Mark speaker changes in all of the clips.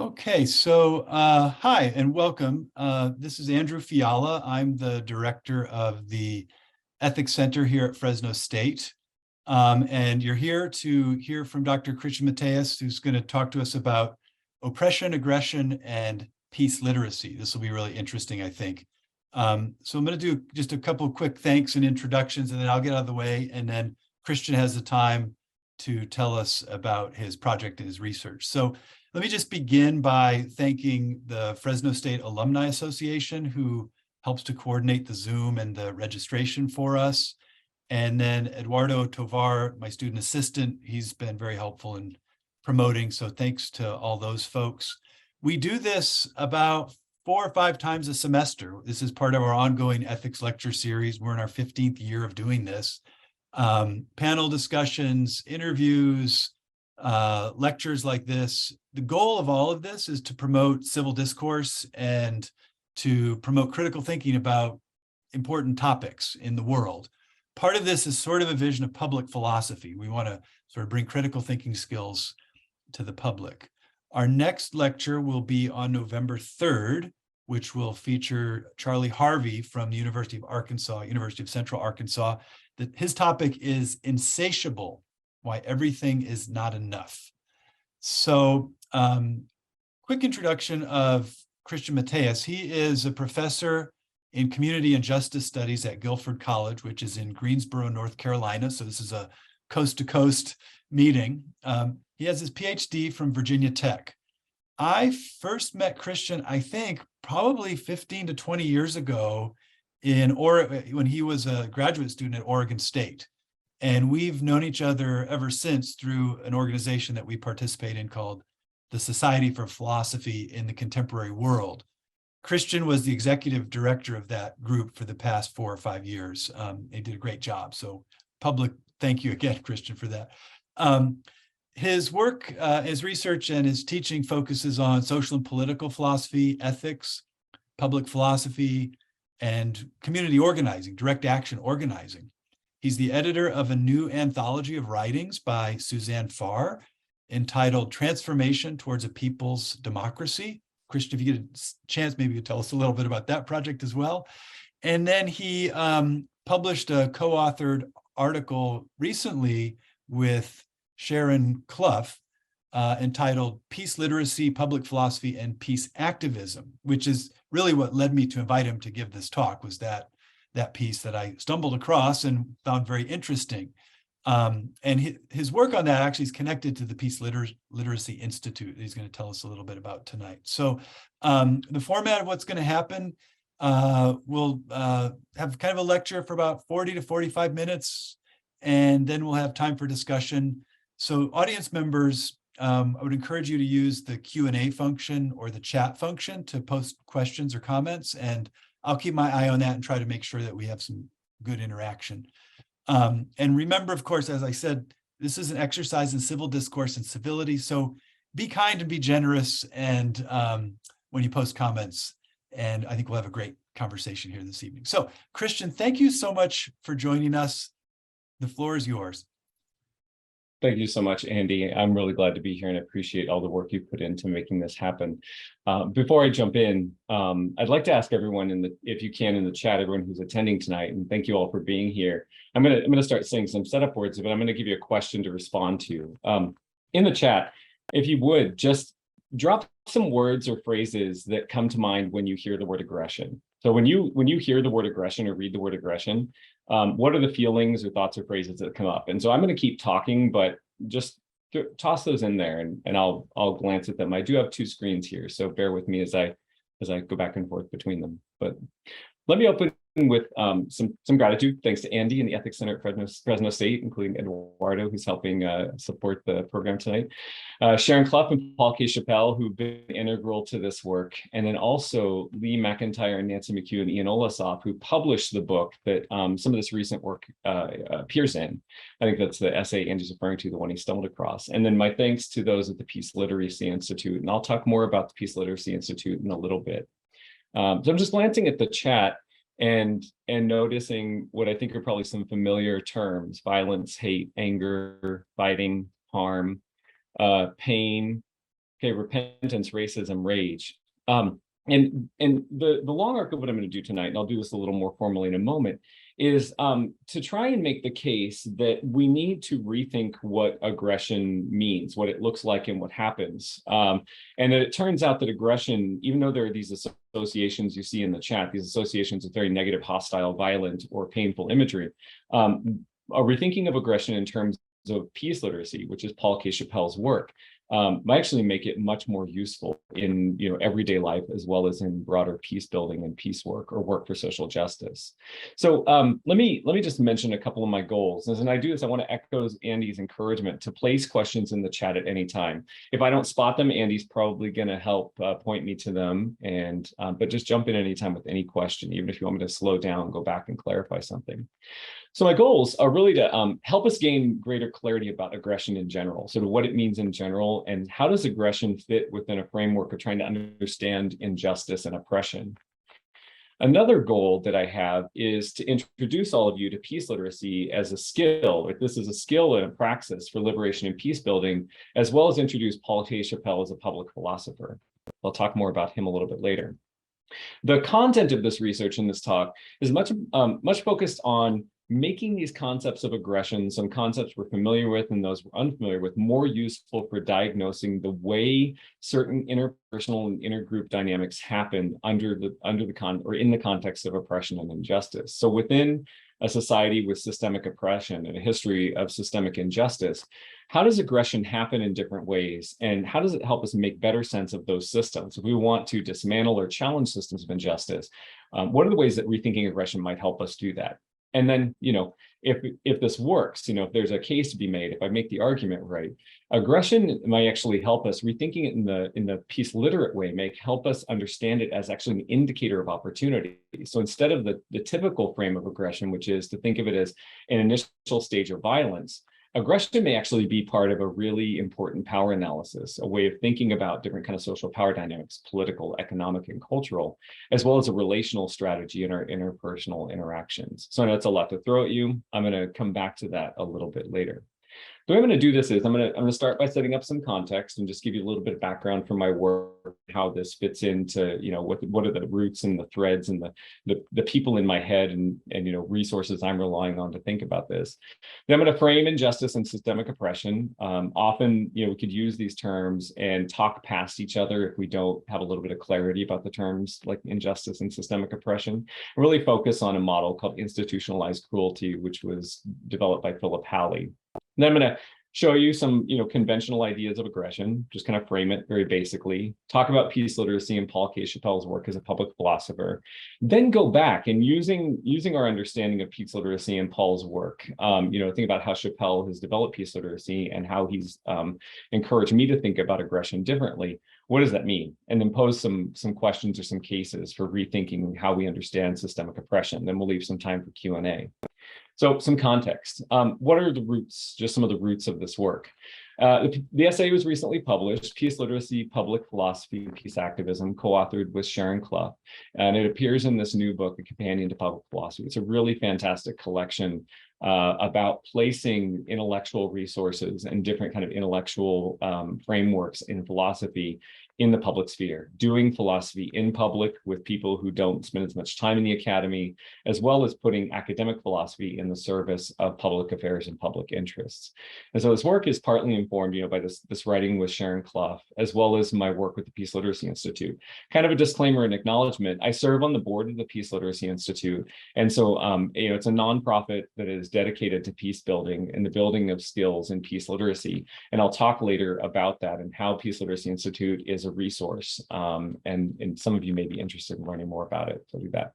Speaker 1: Okay, so hi and welcome. This is Andrew Fiala. I'm the director of the Ethics Center here at Fresno State. And you're here to hear from Dr. Christian Matheis, who's going to talk to us about oppression, aggression, and peace literacy. This will be really interesting, I think. So I'm going to do just a couple of quick thanks and introductions, and then I'll get out of the way, and then Christian has the time to tell us about his project and his research. So let me just begin by thanking the Fresno State Alumni Association, who helps to coordinate the Zoom and the registration for us. And then Eduardo Tovar, my student assistant, he's been very helpful in promoting. So thanks to all those folks. We do this about 4 or 5 times a semester. This is part of our ongoing ethics lecture series. We're in our 15th year of doing this. Panel discussions, interviews, lectures like this. The goal of all of this is to promote civil discourse and to promote critical thinking about important topics in the world. Part of this is sort of a vision of public philosophy. We want to sort of bring critical thinking skills to the public. Our next lecture will be on November 3rd, which will feature Charlie Harvey from the University of Arkansas, University of Central Arkansas. His topic is Insatiable: Why Everything is Not Enough. So quick introduction of Christian Matheis. He is a professor in community and justice studies at Guilford College, which is in Greensboro, North Carolina. So this is a coast-to-coast meeting. He has his PhD from Virginia Tech. I first met Christian, I think, probably 15 to 20 years ago when he was a graduate student at Oregon State. And we've known each other ever since through an organization that we participate in called the Society for Philosophy in the Contemporary World. Christian was the executive director of that group for the past 4 or 5 years. He did a great job. So public thank you again, Christian, for that. His work, his research, and his teaching focuses on social and political philosophy, ethics, public philosophy, and community organizing, direct action organizing. He's the editor of a new anthology of writings by Suzanne Farr entitled Transformation Towards a People's Democracy. Christian, if you get a chance, maybe you could tell us a little bit about that project as well. And then he published a co-authored article recently with Sharon Clough entitled Peace Literacy, Public Philosophy, and Peace Activism, which is really what led me to invite him to give this talk, was that piece that I stumbled across and found very interesting. And his work on that actually is connected to the Peace Literacy Institute he's going to tell us a little bit about tonight. So the format of what's going to happen, we'll have kind of a lecture for about 40 to 45 minutes, and then we'll have time for discussion. So audience members, I would encourage you to use the Q&A function or the chat function to post questions or comments, and I'll keep my eye on that and try to make sure that we have some good interaction. And remember, of course, as I said, this is an exercise in civil discourse and civility. So be kind and be generous and when you post comments. And I think we'll have a great conversation here this evening. So Christian, thank you so much for joining us. The floor is yours.
Speaker 2: Thank you so much, Andy. I'm really glad to be here and appreciate all the work you put into making this happen. Before I jump in, I'd like to ask everyone if you can in the chat, everyone who's attending tonight, and thank you all for being here. I'm gonna start saying some setup words, but I'm gonna give you a question to respond to. In the chat, if you would, just drop some words or phrases that come to mind when you hear the word aggression. So when you hear the word aggression or read the word aggression, what are the feelings or thoughts or phrases that come up? And so I'm going to keep talking, but just toss those in there, and I'll glance at them. I do have 2 screens here, so bear with me as I go back and forth between them. But let me open with some gratitude. Thanks to Andy and the Ethics Center at Fresno State, including Eduardo, who's helping support the program tonight. Sharon Clough and Paul K. Chappelle, who've been integral to this work. And then also Lee McIntyre and Nancy McHugh and Ian Olasoff, who published the book that some of this recent work appears in. I think that's the essay Andy's referring to, the one he stumbled across. And then my thanks to those at the Peace Literacy Institute. And I'll talk more about the Peace Literacy Institute in a little bit. So I'm just glancing at the chat and noticing what I think are probably some familiar terms: violence, hate, anger, fighting, harm, pain, Okay, repentance, racism, rage. And the long arc of what I'm going to do tonight, and I'll do this a little more formally in a moment, is to try and make the case that we need to rethink what aggression means, what it looks like, and what happens. And that it turns out that aggression, even though there are these associations you see in the chat, these associations with very negative, hostile, violent, or painful imagery, a rethinking of aggression in terms of peace literacy, which is Paul K. Chappell's work, might actually make it much more useful in everyday life, as well as in broader peace building and peace work or work for social justice. So let me just mention a couple of my goals. As I do this, I want to echo Andy's encouragement to place questions in the chat at any time. If I don't spot them, Andy's probably going to help point me to them. And but just jump in anytime with any question, even if you want me to slow down, go back and clarify something. So my goals are really to help us gain greater clarity about aggression in general, sort of what it means in general, and how does aggression fit within a framework of trying to understand injustice and oppression. Another goal that I have is to introduce all of you to peace literacy as a skill. Like, this is a skill and a praxis for liberation and peace building, as well as introduce Paul K. Chappell as a public philosopher. I'll talk more about him a little bit later. The content of this research in this talk is much focused on making these concepts of aggression, some concepts we're familiar with and those we're unfamiliar with, more useful for diagnosing the way certain interpersonal and intergroup dynamics happen in the context of oppression and injustice. So within a society with systemic oppression and a history of systemic injustice, how does aggression happen in different ways? And how does it help us make better sense of those systems? If we want to dismantle or challenge systems of injustice, what are the ways that rethinking aggression might help us do that? And then, if this works, if there's a case to be made, if I make the argument right, aggression might actually help us rethinking it in the peace literate way, help us understand it as actually an indicator of opportunity. So instead of the typical frame of aggression, which is to think of it as an initial stage of violence, aggression may actually be part of a really important power analysis, a way of thinking about different kind of social power dynamics, political, economic, and cultural, as well as a relational strategy in our interpersonal interactions. So I know it's a lot to throw at you. I'm going to come back to that a little bit later. The way I'm going to do this is I'm going to start by setting up some context and just give you a little bit of background from my work, how this fits into, what are the roots and the threads and the people in my head and resources I'm relying on to think about this. Then I'm going to frame injustice and systemic oppression. Often, we could use these terms and talk past each other if we don't have a little bit of clarity about the terms like injustice and systemic oppression. I really focus on a model called institutionalized cruelty, which was developed by Philip Halley. And then I'm going to show you some, conventional ideas of aggression, just kind of frame it very basically, talk about peace literacy and Paul K. Chappell's work as a public philosopher, then go back and using our understanding of peace literacy and Paul's work, think about how Chappell has developed peace literacy and how he's encouraged me to think about aggression differently. What does that mean? And then pose some questions or some cases for rethinking how we understand systemic oppression. Then we'll leave some time for Q&A. So some context. What are the roots, just some of the roots of this work? The essay was recently published, Peace Literacy, Public Philosophy, and Peace Activism, co-authored with Sharon Clough. And it appears in this new book, A Companion to Public Philosophy. It's a really fantastic collection about placing intellectual resources and different kind of intellectual frameworks in philosophy in the public sphere, doing philosophy in public with people who don't spend as much time in the academy, as well as putting academic philosophy in the service of public affairs and public interests. And so this work is partly informed, by this writing with Sharon Clough, as well as my work with the Peace Literacy Institute. Kind of a disclaimer and acknowledgement, I serve on the board of the Peace Literacy Institute. And so, it's a nonprofit that is dedicated to peace building and the building of skills in peace literacy. And I'll talk later about that and how Peace Literacy Institute is a resource. And some of you may be interested in learning more about it. So I'll do that.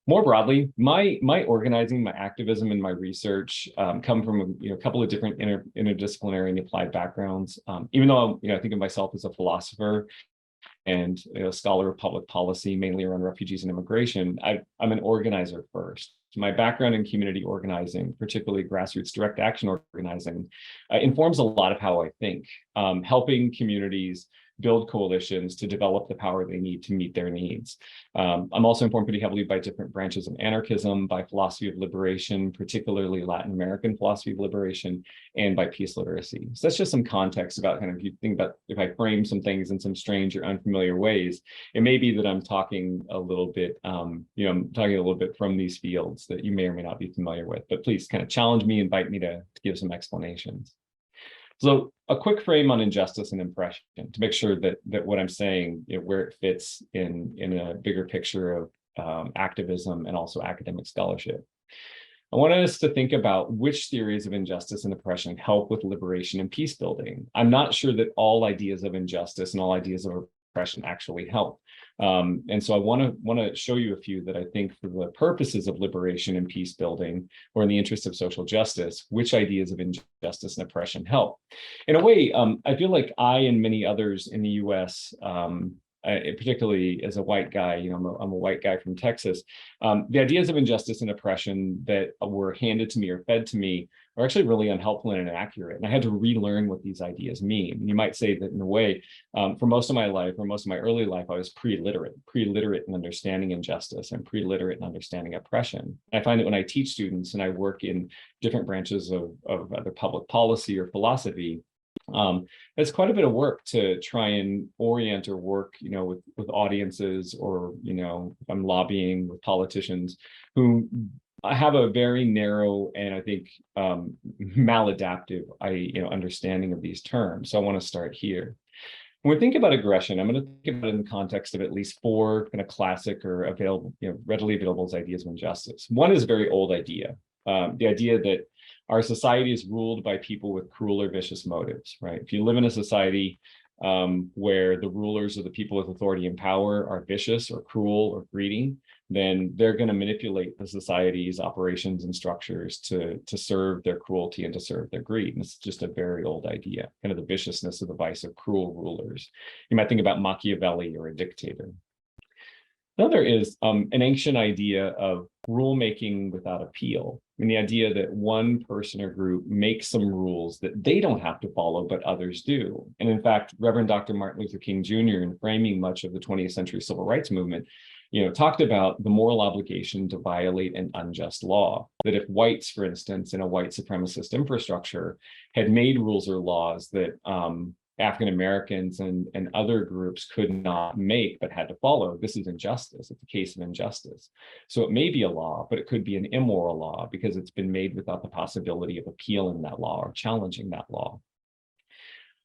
Speaker 2: More broadly, my organizing, my activism, and my research come from a couple of different interdisciplinary and applied backgrounds. Even though I think of myself as a philosopher and a scholar of public policy, mainly around refugees and immigration, I'm an organizer first. My background in community organizing, particularly grassroots direct action organizing, informs a lot of how I think, helping communities build coalitions to develop the power they need to meet their needs. I'm also informed pretty heavily by different branches of anarchism, by philosophy of liberation, particularly Latin American philosophy of liberation, and by peace literacy. So that's just some context about kind of, if you think about, if I frame some things in some strange or unfamiliar ways, it may be that I'm talking a little bit, I'm talking a little bit from these fields that you may or may not be familiar with, but please kind of challenge me, invite me to give some explanations. So a quick frame on injustice and oppression to make sure that what I'm saying, where it fits in a bigger picture of activism and also academic scholarship. I want us to think about which theories of injustice and oppression help with liberation and peace building. I'm not sure that all ideas of injustice and all ideas of oppression actually help. And so I want to show you a few that I think, for the purposes of liberation and peace building, or in the interest of social justice, which ideas of injustice and oppression help. In a way, I feel like I and many others in the US, particularly as a white guy, I'm a white guy from Texas, the ideas of injustice and oppression that were handed to me or fed to me are actually really unhelpful and inaccurate. And I had to relearn what these ideas mean. And you might say that in a way, for most of my life, or most of my early life, I was pre-literate in understanding injustice and pre-literate in understanding oppression. And I find that when I teach students and I work in different branches of either public policy or philosophy, it's quite a bit of work to try and orient or work, with audiences, or, if I'm lobbying with politicians who have a very narrow and I think maladaptive, understanding of these terms. So I want to start here. When we think about aggression, I'm going to think about it in the context of at least four kind of classic or available, readily available ideas of injustice. One is a very old idea, the idea that our society is ruled by people with cruel or vicious motives, right? If you live in a society where the rulers or the people with authority and power are vicious or cruel or greedy, then they're going to manipulate the society's operations and structures to serve their cruelty and to serve their greed. And it's just a very old idea, kind of the viciousness of the vice of cruel rulers. You might think about Machiavelli or a dictator. Another is an ancient idea of rulemaking without appeal, and the idea that one person or group makes some rules that they don't have to follow, but others do. And in fact, Reverend Dr. Martin Luther King Jr., in framing much of the 20th century civil rights movement, talked about the moral obligation to violate an unjust law. That if whites, for instance, in a white supremacist infrastructure, had made rules or laws that African Americans and other groups could not make but had to follow, this is injustice. It's a case of injustice. So it may be a law, but it could be an immoral law because it's been made without the possibility of appealing that law or challenging that law.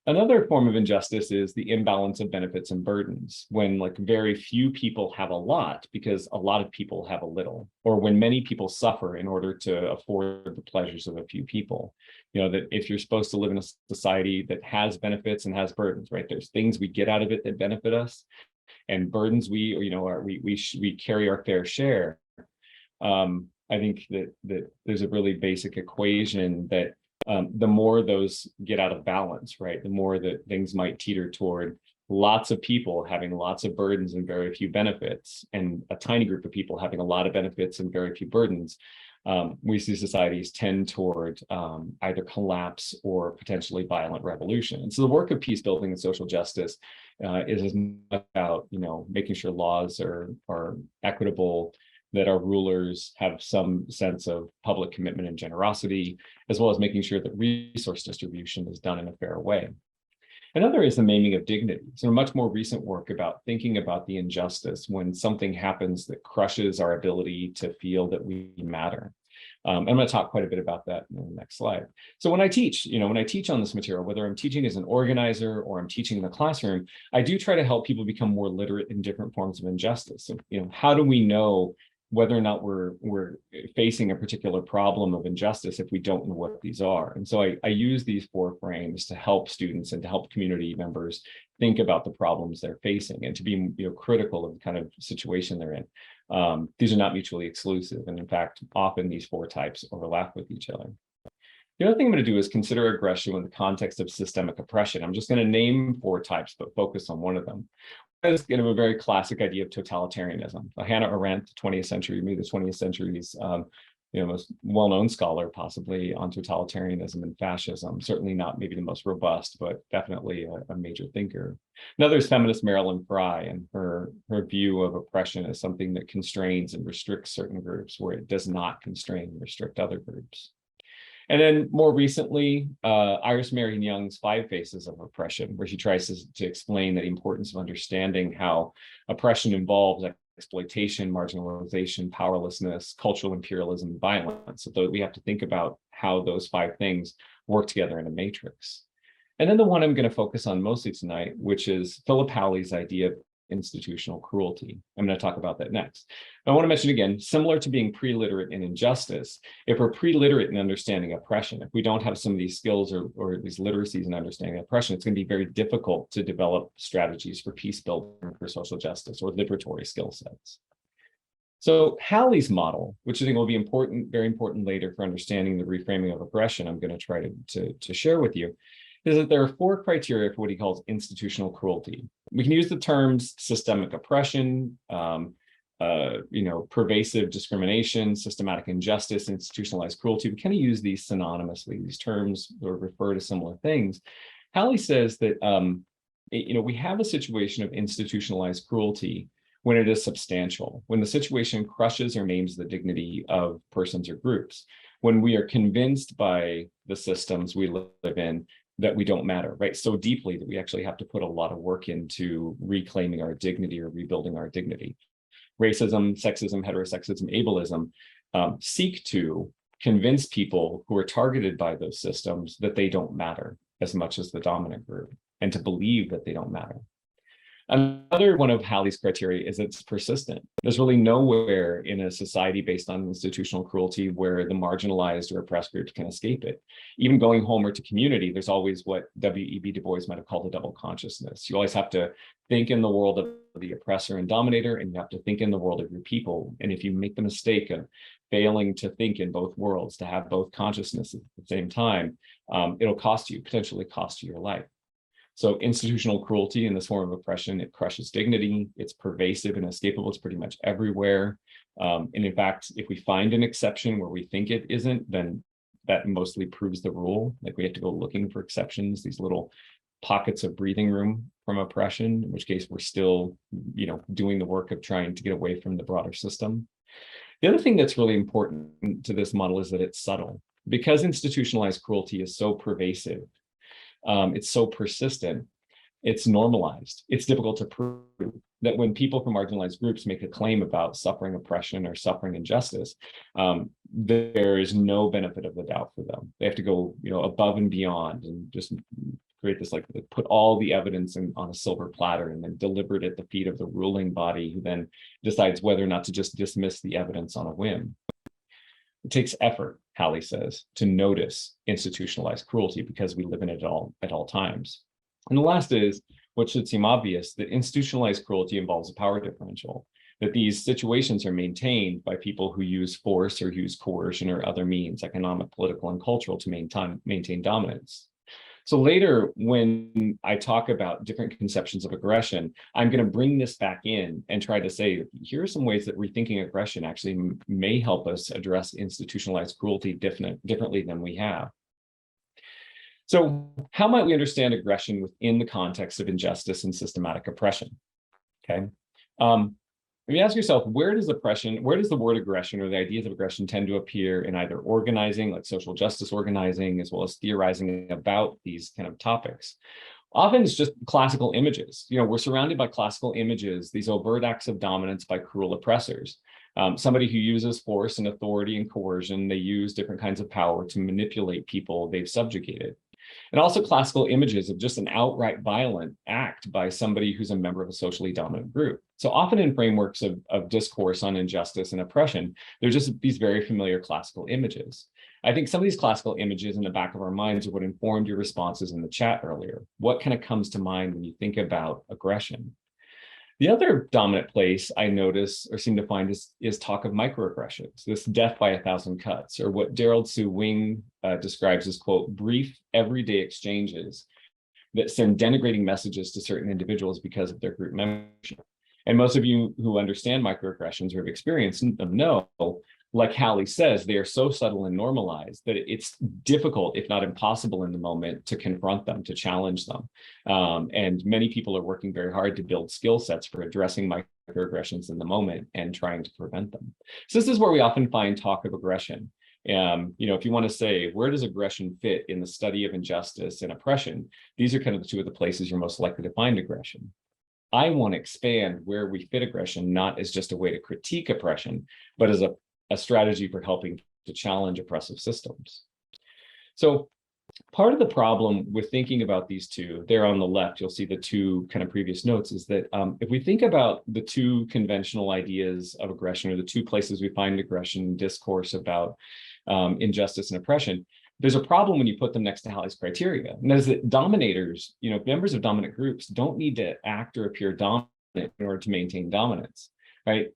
Speaker 2: Another form of injustice is the imbalance of benefits and burdens, when very few people have a lot because a lot of people have a little, or when many people suffer in order to afford the pleasures of a few people. That if you're supposed to live in a society that has benefits and has burdens, right? There's things we get out of it that benefit us, and burdens we carry our fair share. I think that there's a really basic equation that the more those get out of balance, right, the more that things might teeter toward lots of people having lots of burdens and very few benefits, and a tiny group of people having a lot of benefits and very few burdens. We see societies tend toward either collapse or potentially violent revolution. And so the work of peace building and social justice is as much about, making sure laws are equitable, that our rulers have some sense of public commitment and generosity, as well as making sure that resource distribution is done in a fair way. Another is the maiming of dignity. So much more recent work about thinking about the injustice when something happens that crushes our ability to feel that we matter. I'm going to talk quite a bit about that in the next slide. So when I teach, on this material, whether I'm teaching as an organizer or I'm teaching in the classroom, I do try to help people become more literate in different forms of injustice. So, how do we know whether or not we're facing a particular problem of injustice if we don't know what these are? And so I use these four frames to help students and to help community members think about the problems they're facing and to be critical of the kind of situation they're in. These are not mutually exclusive. And in fact, often these four types overlap with each other. The other thing I'm going to do is consider aggression in the context of systemic oppression. I'm just going to name four types, but focus on one of them. Is kind of a very classic idea of totalitarianism. Hannah Arendt, the 20th century, maybe the 20th century's most well-known scholar possibly on totalitarianism and fascism. Certainly not maybe the most robust, but definitely a major thinker. Another is feminist Marilyn Fry, and her view of oppression as something that constrains and restricts certain groups where it does not constrain and restrict other groups. And then more recently, Iris Marion Young's Five Faces of Oppression, where she tries to explain the importance of understanding how oppression involves exploitation, marginalization, powerlessness, cultural imperialism, and violence. So we have to think about how those five things work together in a matrix. And then the one I'm going to focus on mostly tonight, which is Philip Howley's idea of institutional cruelty. I'm going to talk about that next. I want to mention again, similar to being pre-literate in injustice, if we're pre-literate in understanding oppression, if we don't have some of these skills or these literacies in understanding oppression, it's going to be very difficult to develop strategies for peace building, for social justice, or liberatory skill sets. So Howley's model, which I think will be important, very important later for understanding the reframing of oppression, I'm going to try to share with you, is that there are four criteria for what he calls institutional cruelty. We can use the terms systemic oppression, pervasive discrimination, systematic injustice, institutionalized cruelty. We kind of use these synonymously. These terms refer to similar things. Howley says that we have a situation of institutionalized cruelty when it is substantial, when the situation crushes or maims the dignity of persons or groups, when we are convinced by the systems we live in that we don't matter, right? So deeply that we actually have to put a lot of work into reclaiming our dignity or rebuilding our dignity. Racism, sexism, heterosexism, ableism seek to convince people who are targeted by those systems that they don't matter as much as the dominant group, and to believe that they don't matter. Another one of Howley's criteria is it's persistent. There's really nowhere in a society based on institutional cruelty where the marginalized or oppressed groups can escape it. Even going home or to community, there's always what W.E.B. Du Bois might have called a double consciousness. You always have to think in the world of the oppressor and dominator, and you have to think in the world of your people. And if you make the mistake of failing to think in both worlds, to have both consciousness at the same time, it'll potentially cost you your life. So institutional cruelty in this form of oppression, it crushes dignity, it's pervasive and inescapable, it's pretty much everywhere. And in fact, if we find an exception where we think it isn't, then that mostly proves the rule. Like we have to go looking for exceptions, these little pockets of breathing room from oppression, in which case we're still, doing the work of trying to get away from the broader system. The other thing that's really important to this model is that it's subtle. Because institutionalized cruelty is so pervasive, it's so persistent, it's normalized. It's difficult to prove that when people from marginalized groups make a claim about suffering oppression or suffering injustice, there is no benefit of the doubt for them. They have to go, above and beyond and just create this, put all the evidence on a silver platter and then deliver it at the feet of the ruling body, who then decides whether or not to just dismiss the evidence on a whim. It takes effort, Howley says, to notice institutionalized cruelty because we live in it at all times. And the last is what should seem obvious, that institutionalized cruelty involves a power differential, that these situations are maintained by people who use force or use coercion or other means, economic, political, and cultural, to maintain dominance. So later, when I talk about different conceptions of aggression, I'm going to bring this back in and try to say, here are some ways that rethinking aggression actually may help us address institutionalized cruelty differently than we have. So how might we understand aggression within the context of injustice and systematic oppression? Okay. If you ask yourself, where does the word aggression or the ideas of aggression tend to appear in either organizing, like social justice organizing, as well as theorizing about these kind of topics? Often it's just classical images. We're surrounded by classical images, these overt acts of dominance by cruel oppressors. Somebody who uses force and authority and coercion, they use different kinds of power to manipulate people they've subjugated. And also classical images of just an outright violent act by somebody who's a member of a socially dominant group. So often in frameworks of discourse on injustice and oppression, there's just these very familiar classical images. I think some of these classical images in the back of our minds are what informed your responses in the chat earlier. What kind of comes to mind when you think about aggression? The other dominant place I notice or seem to find is talk of microaggressions, this death by 1,000 cuts, or what Daryl Tsu Wing describes as, quote, brief everyday exchanges that send denigrating messages to certain individuals because of their group membership. And most of you who understand microaggressions or have experienced them know like Hallie says, they are so subtle and normalized that it's difficult, if not impossible in the moment, to confront them, to challenge them. And many people are working very hard to build skill sets for addressing microaggressions in the moment and trying to prevent them. So this is where we often find talk of aggression. If you want to say, where does aggression fit in the study of injustice and oppression? These are kind of the two of the places you're most likely to find aggression. I want to expand where we fit aggression, not as just a way to critique oppression, but as a strategy for helping to challenge oppressive systems. So part of the problem with thinking about these two, there on the left, you'll see the two kind of previous notes, is that if we think about the two conventional ideas of aggression, or the two places we find aggression discourse about injustice and oppression, there's a problem when you put them next to Hallie's criteria. And that is that dominators, members of dominant groups don't need to act or appear dominant in order to maintain dominance, right?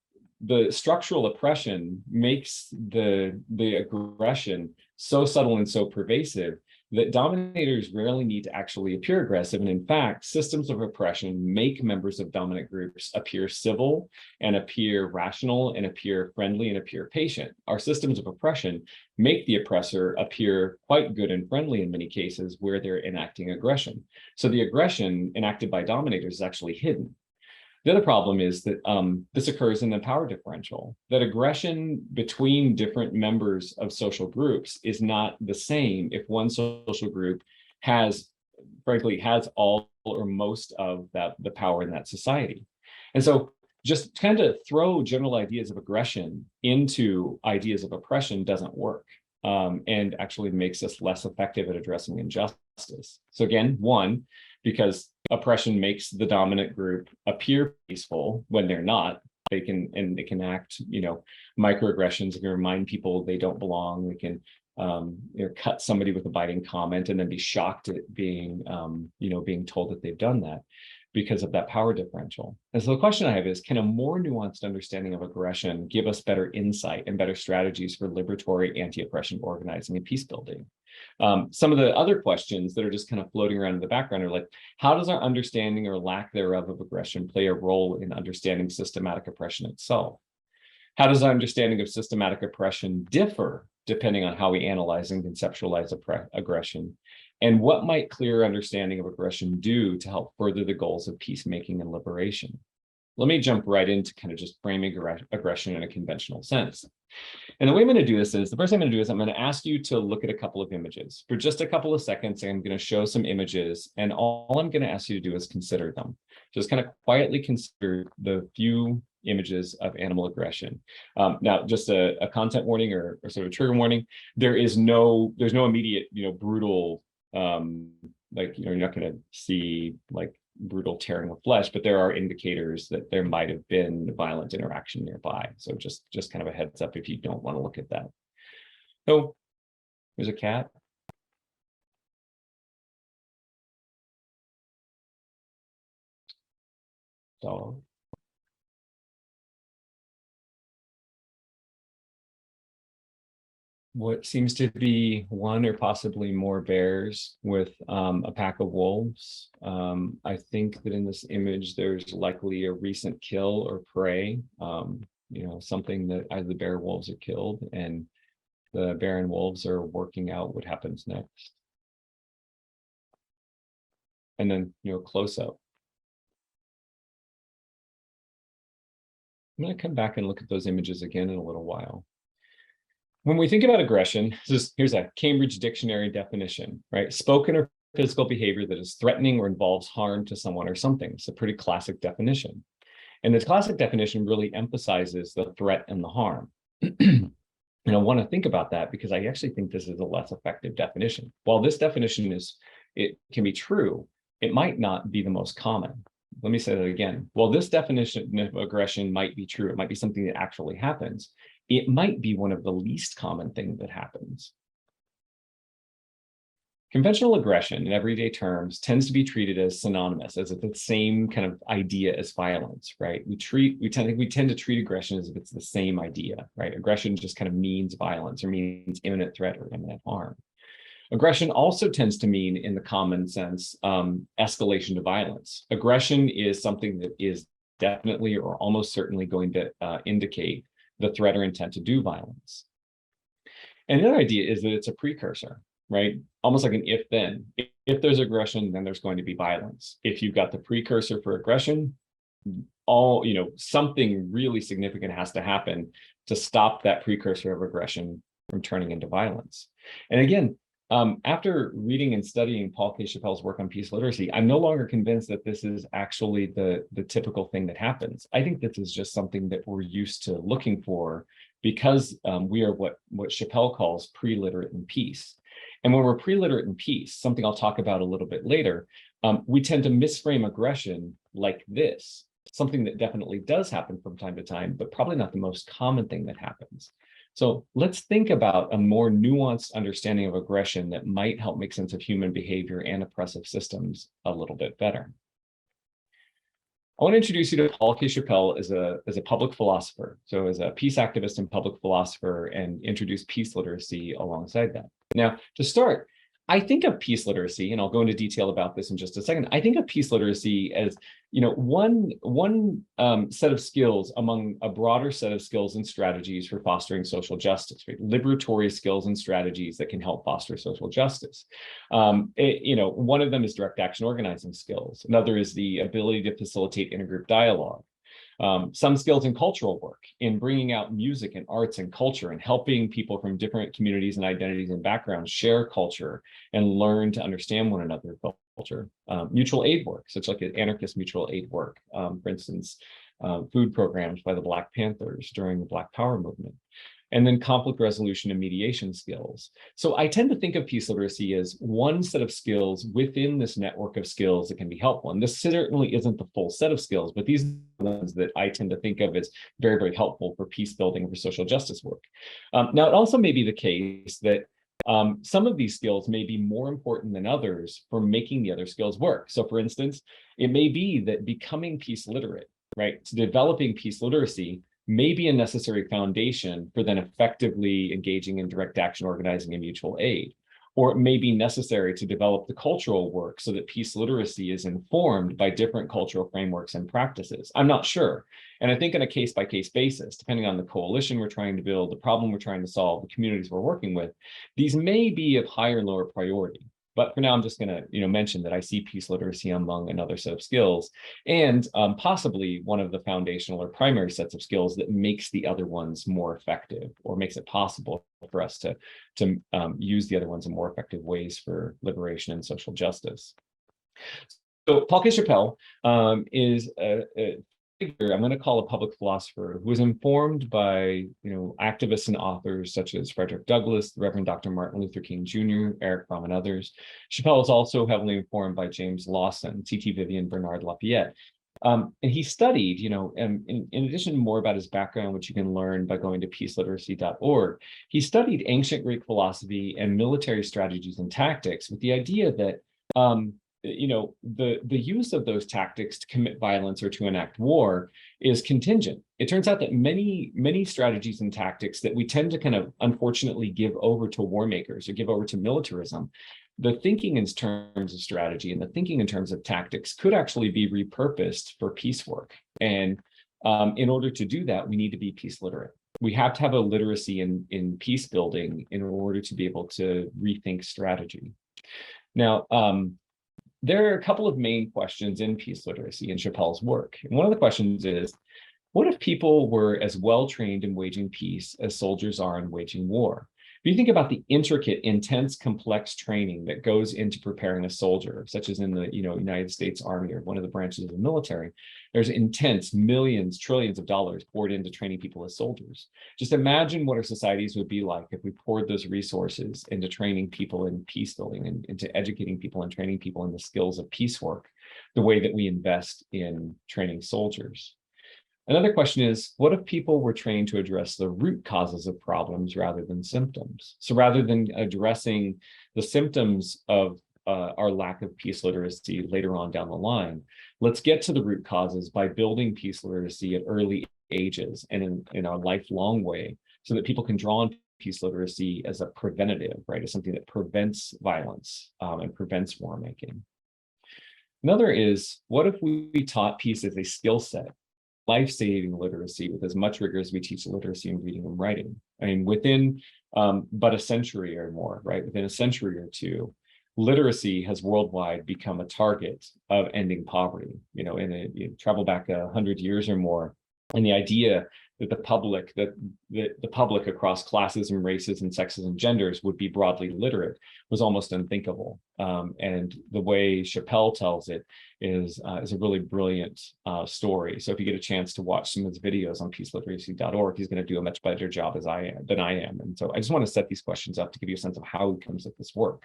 Speaker 2: The structural oppression makes the aggression so subtle and so pervasive that dominators rarely need to actually appear aggressive. And in fact, systems of oppression make members of dominant groups appear civil and appear rational and appear friendly and appear patient. Our systems of oppression make the oppressor appear quite good and friendly in many cases where they're enacting aggression. So the aggression enacted by dominators is actually hidden. The other problem is that this occurs in the power differential, that aggression between different members of social groups is not the same if one social group frankly has all or most of the power in that society. And so just kind of throw general ideas of aggression into ideas of oppression doesn't work, and actually makes us less effective at addressing injustice. So again, one, because oppression makes the dominant group appear peaceful when they're not. They can act, microaggressions. They can remind people they don't belong. They can, cut somebody with a biting comment and then be shocked at being told that they've done that because of that power differential. And so the question I have is, can a more nuanced understanding of aggression give us better insight and better strategies for liberatory anti-oppression organizing and peace building? Some of the other questions that are just kind of floating around in the background are like, how does our understanding or lack thereof of aggression play a role in understanding systematic oppression itself? How does our understanding of systematic oppression differ depending on how we analyze and conceptualize aggression? And what might clear understanding of aggression do to help further the goals of peacemaking and liberation? Let me jump right into kind of just framing aggression in a conventional sense. And the way I'm going to do this is, the first thing I'm going to do is I'm going to ask you to look at a couple of images. For just a couple of seconds, I'm going to show some images, and all I'm going to ask you to do is consider them. Just kind of quietly consider the few images of animal aggression. Now, just a content warning or sort of a trigger warning, there's no immediate, brutal, you're not going to see like brutal tearing of flesh, but there are indicators that there might have been violent interaction nearby. So just kind of a heads up if you don't want to look at that. So there's a cat. Dog. What seems to be one or possibly more bears with a pack of wolves. I think that in this image, there's likely a recent kill or prey, something that either the bear wolves are killed and the bear and wolves are working out what happens next. And then, close up. I'm going to come back and look at those images again in a little while. When we think about aggression, here's a Cambridge Dictionary definition, right? Spoken or physical behavior that is threatening or involves harm to someone or something. It's a pretty classic definition. And this classic definition really emphasizes the threat and the harm. And I want to think about that because I actually think this is a less effective definition. While this definition it can be true, it might not be the most common. Let me say that again. While this definition of aggression might be true, it might be something that actually happens. It might be one of the least common things that happens. Conventional aggression in everyday terms tends to be treated as synonymous, as if it's the same kind of idea as violence, right? We tend to treat aggression as if it's the same idea, right? Aggression just kind of means violence or means imminent threat or imminent harm. Aggression also tends to mean, in the common sense, escalation to violence. Aggression is something that is definitely or almost certainly going to indicate the threat or intent to do violence. And another idea is that it's a precursor, right? Almost like an if-then. If there's aggression, then there's going to be violence. If you've got the precursor for aggression, something really significant has to happen to stop that precursor of aggression from turning into violence. And again, after reading and studying Paul K. Chappell's work on peace literacy, I'm no longer convinced that this is actually the typical thing that happens. I think this is just something that we're used to looking for because we are what Chappell calls pre-literate in peace. And when we're pre-literate in peace, something I'll talk about a little bit later, we tend to misframe aggression like this, something that definitely does happen from time to time, but probably not the most common thing that happens. So let's think about a more nuanced understanding of aggression that might help make sense of human behavior and oppressive systems a little bit better. I want to introduce you to Paul K. Chappell as a public philosopher, so as a peace activist and public philosopher, and introduce peace literacy alongside that. Now, to start, I think of peace literacy, and I'll go into detail about this in just a second. I think of peace literacy as, one set of skills among a broader set of skills and strategies for fostering social justice, right? Liberatory skills and strategies that can help foster social justice. One of them is direct action organizing skills. Another is the ability to facilitate intergroup dialogue. Some skills in cultural work, in bringing out music and arts and culture and helping people from different communities and identities and backgrounds share culture and learn to understand one another culture. Mutual aid work, such like anarchist mutual aid work, for instance, food programs by the Black Panthers during the Black Power movement. And then conflict resolution and mediation skills. So I tend to think of peace literacy as one set of skills within this network of skills that can be helpful. And this certainly isn't the full set of skills, but these are the ones that I tend to think of as very, very helpful for peace building, for social justice work. Now, it also may be the case that some of these skills may be more important than others for making the other skills work. So for instance, it may be that becoming peace literate, right, so developing peace literacy may be a necessary foundation for then effectively engaging in direct action organizing and mutual aid. Or it may be necessary to develop the cultural work so that peace literacy is informed by different cultural frameworks and practices. I'm not sure. And I think on a case-by-case basis, depending on the coalition we're trying to build, the problem we're trying to solve, the communities we're working with, these may be of higher and lower priority. But for now, I'm just going to mention that I see peace literacy among another set of skills, and possibly one of the foundational or primary sets of skills that makes the other ones more effective, or makes it possible for us to use the other ones in more effective ways for liberation and social justice. So Paul K. Chappell is a figure I'm going to call a public philosopher who was informed by activists and authors such as Frederick Douglass, the Reverend Dr. Martin Luther King Jr., Eric Fromm, and others. Chappell is also heavily informed by James Lawson, C.T. Vivian, Bernard Lafayette. And he studied, in addition to more about his background, which you can learn by going to peaceliteracy.org, he studied ancient Greek philosophy and military strategies and tactics with the idea that the use of those tactics to commit violence or to enact war is contingent. It turns out that many strategies and tactics that we tend to kind of unfortunately give over to war makers or give over to militarism, the thinking in terms of strategy and the thinking in terms of tactics could actually be repurposed for peace work. And in order to do that, we need to be peace literate. We have to have a literacy in peace building in order to be able to rethink strategy. Now, there are a couple of main questions in peace literacy in Chappell's work. And one of the questions is, what if people were as well trained in waging peace as soldiers are in waging war? If you think about the intricate, intense, complex training that goes into preparing a soldier, such as in the United States Army or one of the branches of the military, there's intense millions, trillions of dollars poured into training people as soldiers. Just imagine what our societies would be like if we poured those resources into training people in peace building and into educating people and training people in the skills of peace work, the way that we invest in training soldiers. Another question is, what if people were trained to address the root causes of problems rather than symptoms? So rather than addressing the symptoms of our lack of peace literacy later on down the line, let's get to the root causes by building peace literacy at early ages and in a lifelong way, so that people can draw on peace literacy as a preventative, right, as something that prevents violence and prevents war making. Another is, what if we taught peace as a skill set, life-saving literacy with as much rigor as we teach literacy in reading and writing. I mean, within but a century or more, right? Within a century or two, literacy has worldwide become a target of ending poverty. You travel back 100 years or more, and the idea that the public across classes and races and sexes and genders would be broadly literate was almost unthinkable. And the way Chappelle tells it is a really brilliant story. So if you get a chance to watch some of his videos on peaceliteracy.org, he's going to do a much better job than I am. And so I just want to set these questions up to give you a sense of how he comes at this work.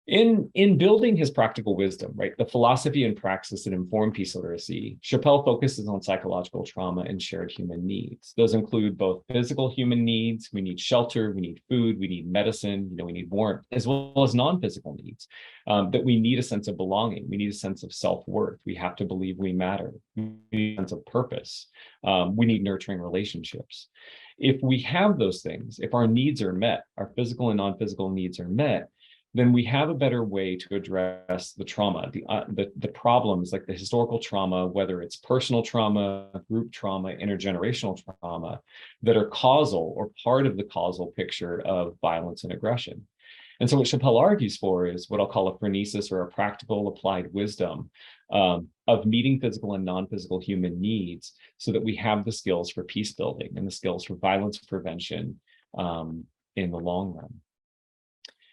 Speaker 2: In building his practical wisdom, right, the philosophy and praxis that inform peace literacy, Chappelle focuses on psychological trauma and shared human needs. Those include both physical human needs. We need shelter, we need food, we need medicine, we need warmth, as well as non-physical needs, that we need a sense of belonging. We need a sense of self-worth. We have to believe we matter. We need a sense of purpose. We need nurturing relationships. If we have those things, if our needs are met, our physical and non-physical needs are met, then we have a better way to address the trauma, the problems like the historical trauma, whether it's personal trauma, group trauma, intergenerational trauma, that are causal or part of the causal picture of violence and aggression. And so what Chappelle argues for is what I'll call a phronesis, or a practical applied wisdom of meeting physical and non-physical human needs, so that we have the skills for peace building and the skills for violence prevention in the long run.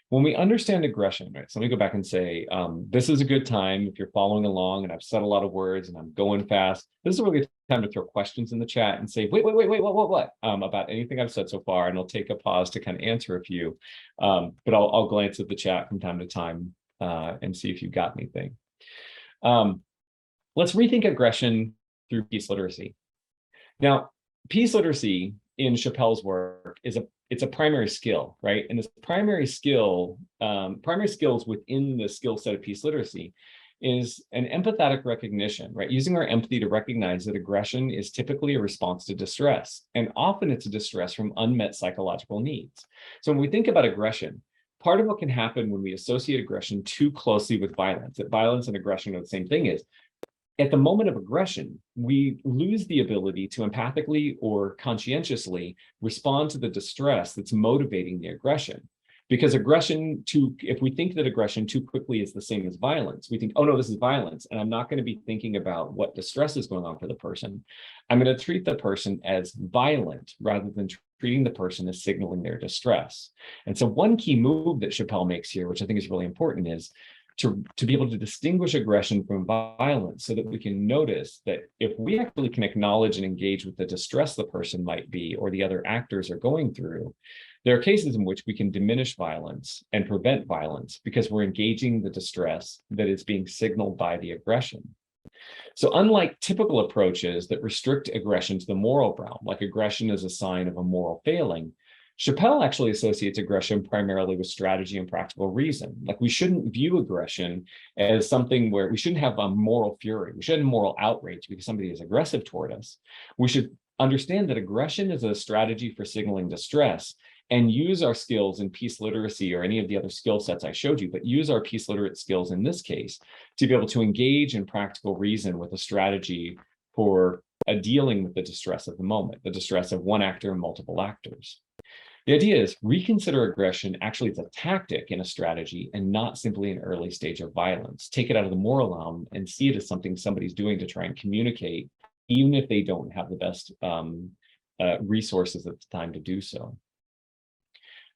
Speaker 2: When we understand aggression, right? So let me go back and say, this is a good time if you're following along, and I've said a lot of words and I'm going fast. This is a really good time to throw questions in the chat and say, wait, what? About anything I've said so far, and I'll take a pause to kind of answer a few. But I'll glance at the chat from time to time and see if you've got anything. Let's rethink aggression through peace literacy. Now, peace literacy in Chappelle's work it's a primary skill, right? And this primary skills within the skill set of peace literacy is an empathetic recognition, right? Using our empathy to recognize that aggression is typically a response to distress, and often it's a distress from unmet psychological needs. So when we think about aggression, part of what can happen when we associate aggression too closely with violence, that violence and aggression are the same thing, is at the moment of aggression, we lose the ability to empathically or conscientiously respond to the distress that's motivating the aggression. Because if we think that aggression too quickly is the same as violence, we think, oh no, this is violence, and I'm not going to be thinking about what distress is going on for the person. I'm going to treat the person as violent rather than treating the person as signaling their distress. And so one key move that Chappelle makes here, which I think is really important, is to be able to distinguish aggression from violence, so that we can notice that if we actually can acknowledge and engage with the distress the person might be or the other actors are going through, there are cases in which we can diminish violence and prevent violence because we're engaging the distress that is being signaled by the aggression. So unlike typical approaches that restrict aggression to the moral realm, like aggression as a sign of a moral failing, Chappelle actually associates aggression primarily with strategy and practical reason. Like, we shouldn't view aggression as something where we shouldn't have a moral fury. We shouldn't have moral outrage because somebody is aggressive toward us. We should understand that aggression is a strategy for signaling distress, and use our skills in peace literacy or any of the other skill sets I showed you, but use our peace literate skills in this case to be able to engage in practical reason with a strategy for dealing with the distress of the moment, the distress of one actor and multiple actors. The idea is reconsider aggression actually as a tactic in a strategy and not simply an early stage of violence. Take it out of the moral realm and see it as something somebody's doing to try and communicate, even if they don't have the best resources at the time to do so.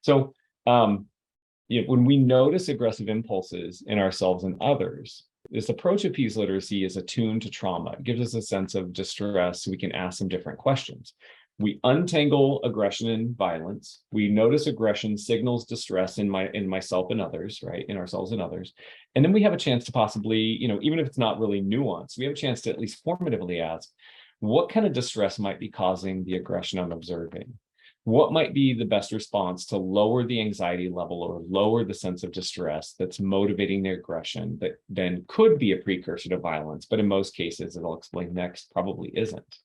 Speaker 2: So when we notice aggressive impulses in ourselves and others, this approach of peace literacy is attuned to trauma. It gives us a sense of distress so we can ask some different questions. We untangle aggression and violence. We notice aggression signals distress in myself and others, right? In ourselves and others. And then we have a chance to possibly, even if it's not really nuanced, we have a chance to at least formatively ask, what kind of distress might be causing the aggression I'm observing? What might be the best response to lower the anxiety level or lower the sense of distress that's motivating the aggression that then could be a precursor to violence, but in most cases, as I'll explain next, probably isn't.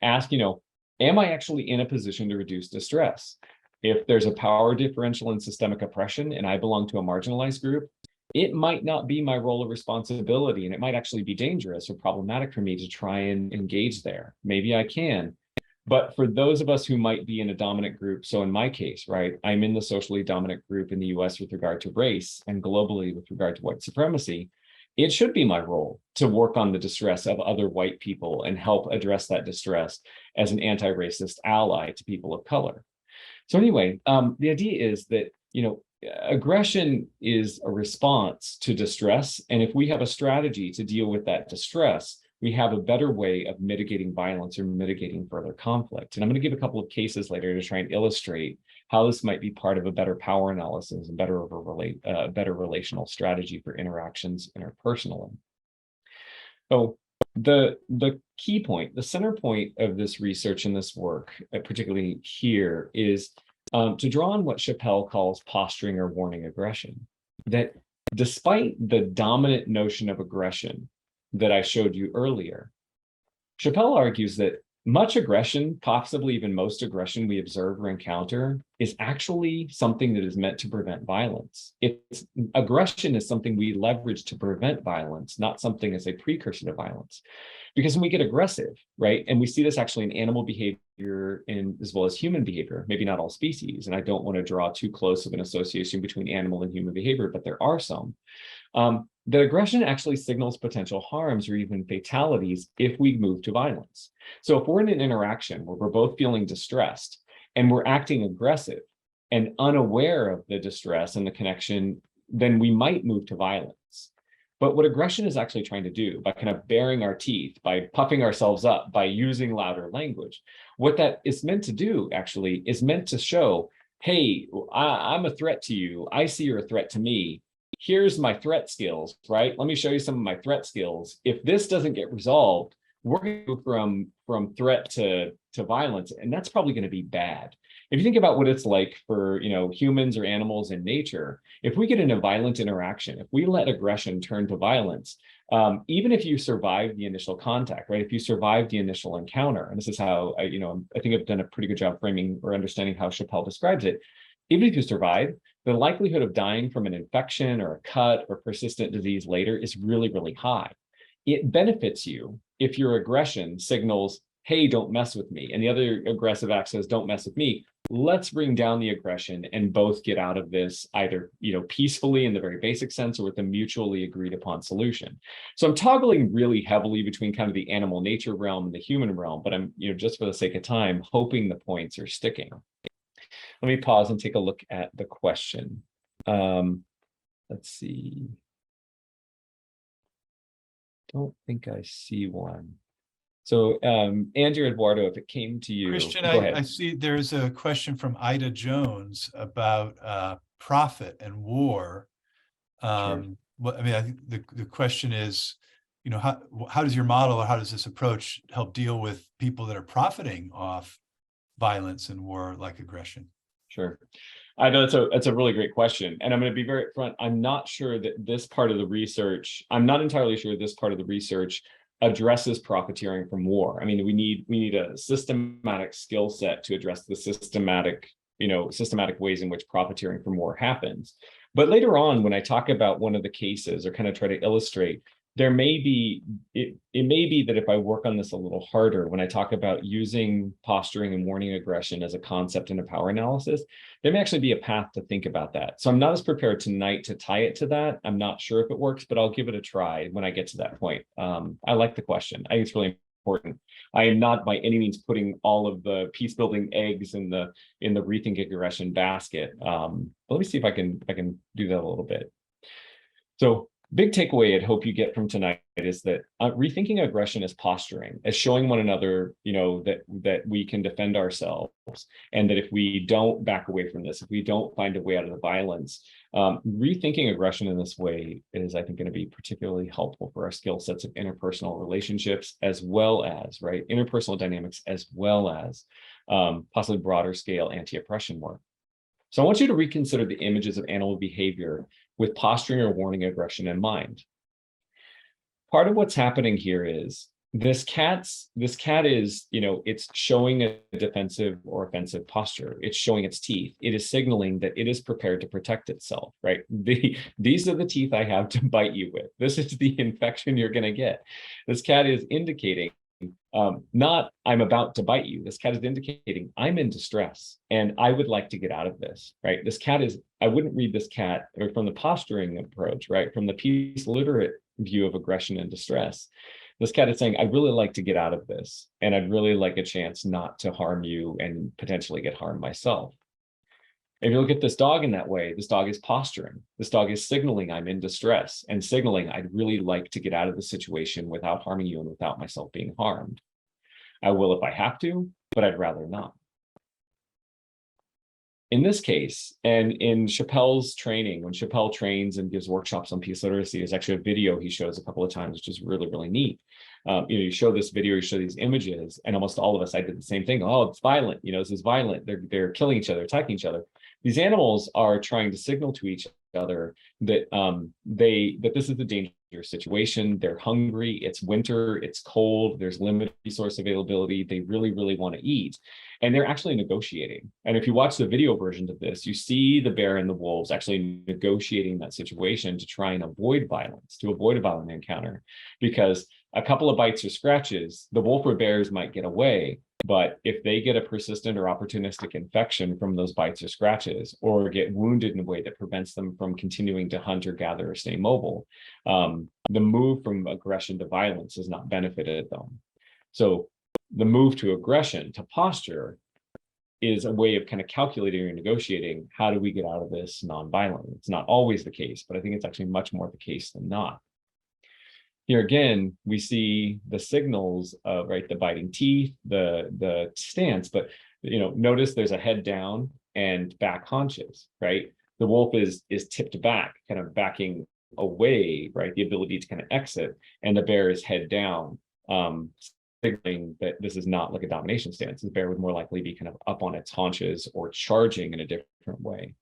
Speaker 2: Ask, am I actually in a position to reduce distress? If there's a power differential in systemic oppression and I belong to a marginalized group, it might not be my role of responsibility, and it might actually be dangerous or problematic for me to try and engage there. Maybe I can. But for those of us who might be in a dominant group, so in my case, right, I'm in the socially dominant group in the US with regard to race and globally with regard to white supremacy, it should be my role to work on the distress of other white people and help address that distress as an anti-racist ally to people of color. So anyway, the idea is that, aggression is a response to distress. And if we have a strategy to deal with that distress, we have a better way of mitigating violence or mitigating further conflict. And I'm going to give a couple of cases later to try and illustrate how this might be part of a better power analysis and better relational strategy for interactions interpersonally. So the key point, the center point of this research and this work, particularly here, is to draw on what Chappell calls posturing or warning aggression. That despite the dominant notion of aggression that I showed you earlier, Chappell argues that much aggression, possibly even most aggression we observe or encounter, is actually something that is meant to prevent violence. Aggression is something we leverage to prevent violence, not something as a precursor to violence. Because when we get aggressive, right, and we see this actually in animal behavior as well as human behavior, maybe not all species, and I don't want to draw too close of an association between animal and human behavior, but there are some. That aggression actually signals potential harms or even fatalities if we move to violence. So if we're in an interaction where we're both feeling distressed and we're acting aggressive and unaware of the distress and the connection, then we might move to violence. But what aggression is actually trying to do, by kind of baring our teeth, by puffing ourselves up, by using louder language, what that is meant to do actually is meant to show, hey, I'm a threat to you. I see you're a threat to me. Here's my threat skills, right? Let me show you some of my threat skills. If this doesn't get resolved, we're going to go from threat to violence, and that's probably going to be bad. If you think about what it's like for humans or animals in nature, if we get in a violent interaction, if we let aggression turn to violence, even if you survive the initial contact, right? If you survive the initial encounter, and this is how I think I've done a pretty good job framing or understanding how Chappell describes it. Even if you survive, the likelihood of dying from an infection or a cut or persistent disease later is really, really high. It benefits you if your aggression signals, hey, don't mess with me. And the other aggressive act says, don't mess with me. Let's bring down the aggression and both get out of this either, peacefully in the very basic sense or with a mutually agreed upon solution. So I'm toggling really heavily between kind of the animal nature realm and the human realm, but I'm, just for the sake of time, hoping the points are sticking. Let me pause and take a look at the question. Let's see. Don't think I see one. So Andrew Eduardo, if it came to you,
Speaker 1: Christian,
Speaker 2: go ahead.
Speaker 1: I see there's a question from Ida Jones about profit and war.
Speaker 2: Sure.
Speaker 1: I think the question is, how does your model or how does this approach help deal with people that are profiting off violence and war like aggression?
Speaker 2: Sure. I know that's a really great question. And I'm going to be very upfront. I'm not sure that this part of the research, I'm not entirely sure this part of the research addresses profiteering from war. I mean, we need a systematic skill set to address the systematic ways in which profiteering from war happens. But later on, when I talk about one of the cases or kind of try to illustrate, it may be that if I work on this a little harder, when I talk about using posturing and warning aggression as a concept in a power analysis, there may actually be a path to think about that. So I'm not as prepared tonight to tie it to that. I'm not sure if it works, but I'll give it a try when I get to that point. I like the question. I think it's really important. I am not by any means putting all of the peace building eggs in the rethink aggression basket. But let me see if I can do that a little bit. So big takeaway I'd hope you get from tonight is that rethinking aggression as posturing, as showing one another, that we can defend ourselves, and that if we don't back away from this, if we don't find a way out of the violence, rethinking aggression in this way is, I think, going to be particularly helpful for our skill sets of interpersonal relationships, as well as, interpersonal dynamics, as well as possibly broader scale anti-oppression work. So I want you to reconsider the images of animal behavior with posturing or warning aggression in mind. Part of what's happening here is this cat is, it's showing a defensive or offensive posture. It's showing its teeth. It is signaling that it is prepared to protect itself, right? These are the teeth I have to bite you with. This is the infection you're going to get. This cat is indicating, not I'm about to bite you. This cat is indicating I'm in distress and I would like to get out of this, right? This cat is, I wouldn't read this cat, or from the posturing approach, right? From the peace literate view of aggression and distress. This cat is saying, I'd really like to get out of this, and I'd really like a chance not to harm you and potentially get harmed myself. If you look at this dog in that way, this dog is posturing. This dog is signaling I'm in distress and signaling I'd really like to get out of the situation without harming you and without myself being harmed. I will if I have to, but I'd rather not. In this case, and in Chappelle's training, when Chappelle trains and gives workshops on peace literacy, there's actually a video he shows a couple of times, which is really, really neat. You show this video, you show these images, and almost all of us, I did the same thing. Oh, it's violent. This is violent. They're killing each other, attacking each other. These animals are trying to signal to each other that that this is a dangerous situation. They're hungry. It's winter. It's cold. There's limited resource availability. They really, really want to eat. And they're actually negotiating. And if you watch the video versions of this, you see the bear and the wolves actually negotiating that situation to try and avoid violence, to avoid a violent encounter. Because a couple of bites or scratches, the wolf or bears might get away. But if they get a persistent or opportunistic infection from those bites or scratches, or get wounded in a way that prevents them from continuing to hunt or gather or stay mobile, the move from aggression to violence has not benefited them. So the move to aggression, to posture, is a way of kind of calculating or negotiating, how do we get out of this nonviolently? It's not always the case, but I think it's actually much more the case than not. Here again, we see the signals of, right, the biting teeth, the stance, but notice there's a head down and back haunches, right? The wolf is tipped back, kind of backing away, right? The ability to kind of exit, and the bear is head down, signaling that this is not like a domination stance. The bear would more likely be kind of up on its haunches or charging in a different way.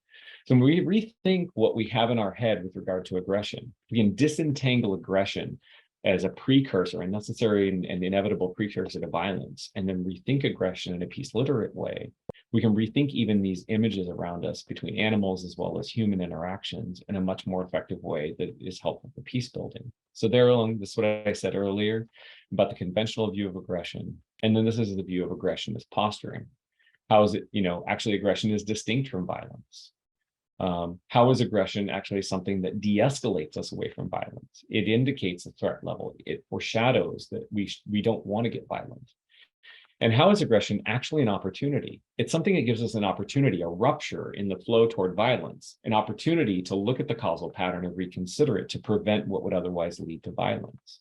Speaker 2: So when we rethink what we have in our head with regard to aggression, we can disentangle aggression as a precursor, a necessary and inevitable precursor to violence, and then rethink aggression in a peace literate way. We can rethink even these images around us between animals as well as human interactions in a much more effective way that is helpful for peace building. So there along, this is what I said earlier about the conventional view of aggression. And then this is the view of aggression as posturing. How is it, actually aggression is distinct from violence. How is aggression actually something that de-escalates us away from violence? It indicates a threat level. It foreshadows that we don't want to get violent. And how is aggression actually an opportunity? It's something that gives us an opportunity, a rupture in the flow toward violence, an opportunity to look at the causal pattern and reconsider it to prevent what would otherwise lead to violence.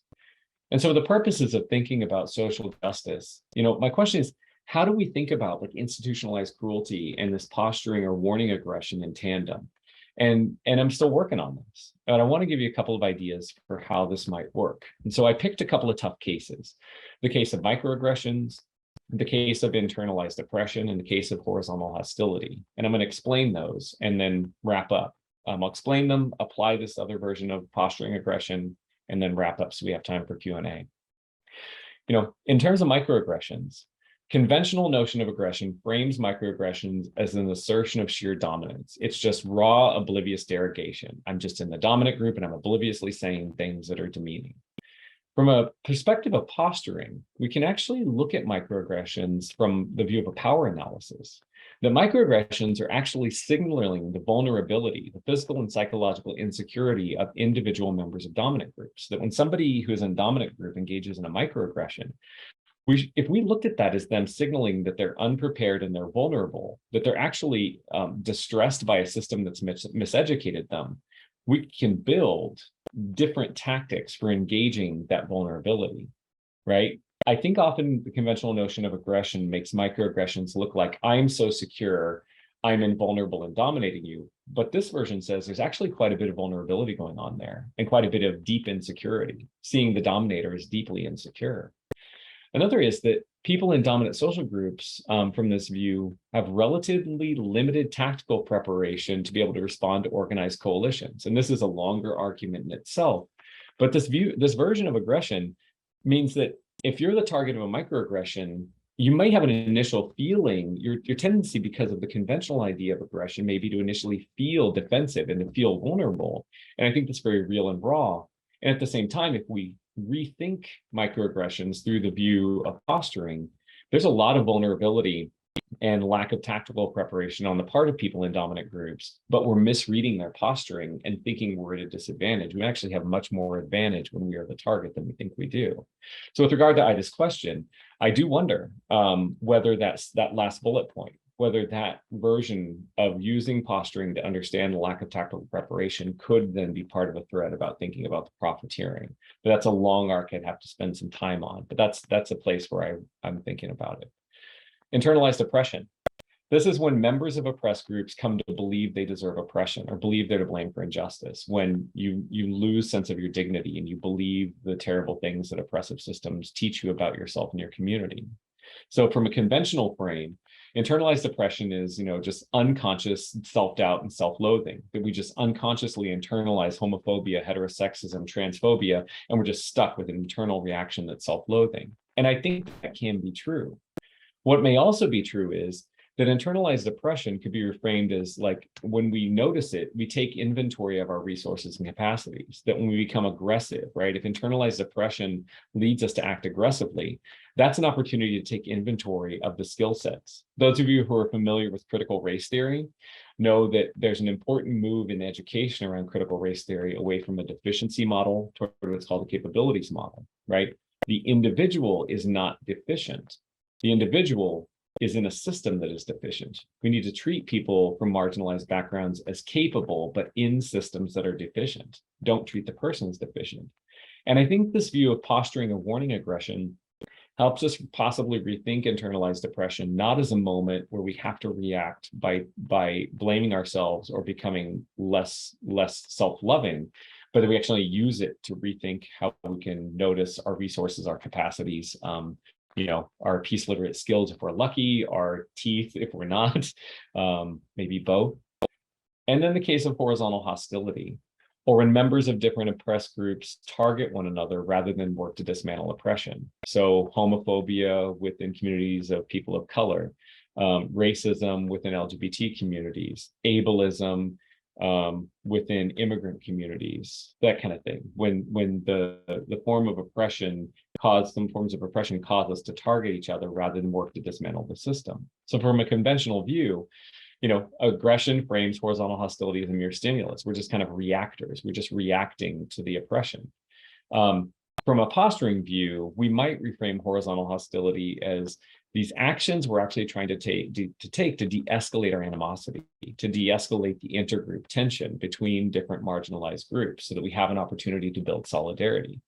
Speaker 2: And so the purposes of thinking about social justice, my question is, how do we think about like institutionalized cruelty and this posturing or warning aggression in tandem? And I'm still working on this, but I want to give you a couple of ideas for how this might work. And so I picked a couple of tough cases: the case of microaggressions, the case of internalized oppression, and the case of horizontal hostility. And I'm going to explain those and then wrap up. I'll explain them, apply this other version of posturing aggression, and then wrap up so we have time for Q&A. In terms of microaggressions, conventional notion of aggression frames microaggressions as an assertion of sheer dominance. It's just raw, oblivious derogation. I'm just in the dominant group and I'm obliviously saying things that are demeaning. From a perspective of posturing, we can actually look at microaggressions from the view of a power analysis. The microaggressions are actually signaling the vulnerability, the physical and psychological insecurity of individual members of dominant groups. That when somebody who is in a dominant group engages in a microaggression, if we looked at that as them signaling that they're unprepared and they're vulnerable, that they're actually distressed by a system that's miseducated them, we can build different tactics for engaging that vulnerability, right? I think often the conventional notion of aggression makes microaggressions look like I'm so secure, I'm invulnerable and dominating you. But this version says there's actually quite a bit of vulnerability going on there and quite a bit of deep insecurity, seeing the dominator as deeply insecure. Another is that people in dominant social groups, from this view, have relatively limited tactical preparation to be able to respond to organized coalitions. And this is a longer argument in itself. But this version of aggression means that if you're the target of a microaggression, you might have an initial feeling, your tendency because of the conventional idea of aggression may be to initially feel defensive and to feel vulnerable. And I think that's very real and raw. And at the same time, if we rethink microaggressions through the view of posturing, there's a lot of vulnerability and lack of tactical preparation on the part of people in dominant groups, but we're misreading their posturing and thinking we're at a disadvantage. We actually have much more advantage when we are the target than we think we do. So with regard to Ida's question, I do wonder whether that's that last bullet point, whether that version of using posturing to understand the lack of tactical preparation could then be part of a thread about thinking about the profiteering. But that's a long arc I'd have to spend some time on, but that's a place where I'm thinking about it. Internalized oppression. This is when members of oppressed groups come to believe they deserve oppression or believe they're to blame for injustice, when you lose sense of your dignity and you believe the terrible things that oppressive systems teach you about yourself and your community. So from a conventional frame, internalized oppression is, just unconscious self-doubt and self-loathing, that we just unconsciously internalize homophobia, heterosexism, transphobia, and we're just stuck with an internal reaction that's self-loathing. And I think that can be true. What may also be true is that internalized oppression could be reframed as like, when we notice it, we take inventory of our resources and capacities, that when we become aggressive, right? If internalized oppression leads us to act aggressively, that's an opportunity to take inventory of the skill sets. Those of you who are familiar with critical race theory know that there's an important move in education around critical race theory away from a deficiency model toward what's called a capabilities model, right? The individual is not deficient. The individual is in a system that is deficient. We need to treat people from marginalized backgrounds as capable, but in systems that are deficient. Don't treat the person as deficient. And I think this view of posturing of warning aggression helps us possibly rethink internalized oppression, not as a moment where we have to react by blaming ourselves or becoming less self-loving, but that we actually use it to rethink how we can notice our resources, our capacities, our peace literate skills if we're lucky, our teeth if we're not, maybe both. And then the case of horizontal hostility, or when members of different oppressed groups target one another rather than work to dismantle oppression. So homophobia within communities of people of color, racism within LGBT communities, ableism within immigrant communities, that kind of thing. When the form of oppression some forms of oppression cause us to target each other rather than work to dismantle the system. So from a conventional view, aggression frames horizontal hostility as a mere stimulus. We're just kind of reactors. We're just reacting to the oppression. From a posturing view, we might reframe horizontal hostility as these actions we're actually trying to take to de-escalate our animosity, to de-escalate the intergroup tension between different marginalized groups so that we have an opportunity to build solidarity.